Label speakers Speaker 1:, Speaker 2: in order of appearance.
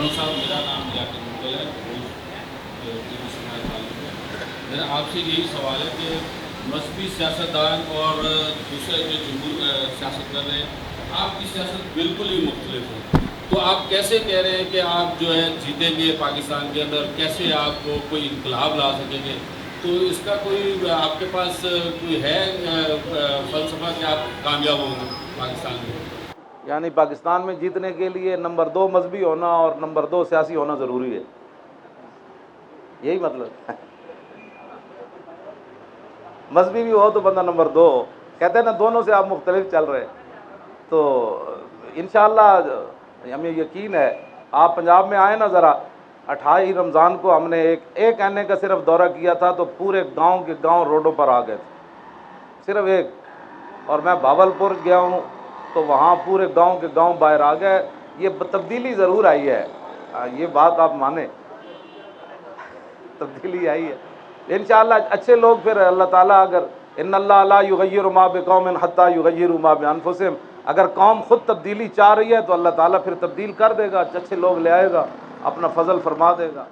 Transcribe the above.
Speaker 1: مول صاحب، میرا نام یاقوت مغل ہے، میرا آپ سے یہی سوال ہے کہ مذہبی سیاستدان اور دوسرے جو جمہور سیاست کر رہے ہیں، آپ کی سیاست بالکل ہی مختلف ہے، تو آپ کیسے کہہ رہے ہیں کہ آپ جو ہے جیتیں گے پاکستان کے اندر؟ کیسے آپ کو کوئی انقلاب لا سکیں گے؟ تو اس کا کوئی آپ کے پاس کوئی ہے فلسفہ کہ آپ کامیاب ہوں گے پاکستان میں؟
Speaker 2: یعنی پاکستان میں جیتنے کے لیے نمبر 2 مذہبی ہونا اور نمبر 2 سیاسی ہونا ضروری ہے، یہی مطلب؟ مذہبی بھی ہو تو بندہ نمبر 2 ہو، کہتے ہیں نا دونوں سے آپ مختلف چل رہے، تو انشاءاللہ ہمیں یقین ہے۔ آپ پنجاب میں آئے نا ذرا، 28 رمضان کو ہم نے ایک آنے کا صرف دورہ کیا تھا تو پورے گاؤں کے گاؤں روڈوں پر آ گئے تھے، صرف ایک۔ اور میں بھاولپور گیا ہوں تو وہاں پورے گاؤں کے گاؤں باہر آ گئے۔ یہ تبدیلی ضرور آئی ہے، یہ بات آپ مانیں، تبدیلی آئی ہے انشاءاللہ۔ اچھے لوگ پھر اللہ تعالیٰ، اگر ان اللہ لا یغیر ما بقوم حتی یغیروا ما بانفسہم، اگر قوم خود تبدیلی چاہ رہی ہے تو اللہ تعالیٰ پھر تبدیل کر دے گا، اچھے لوگ لے آئے گا، اپنا فضل فرما دے گا۔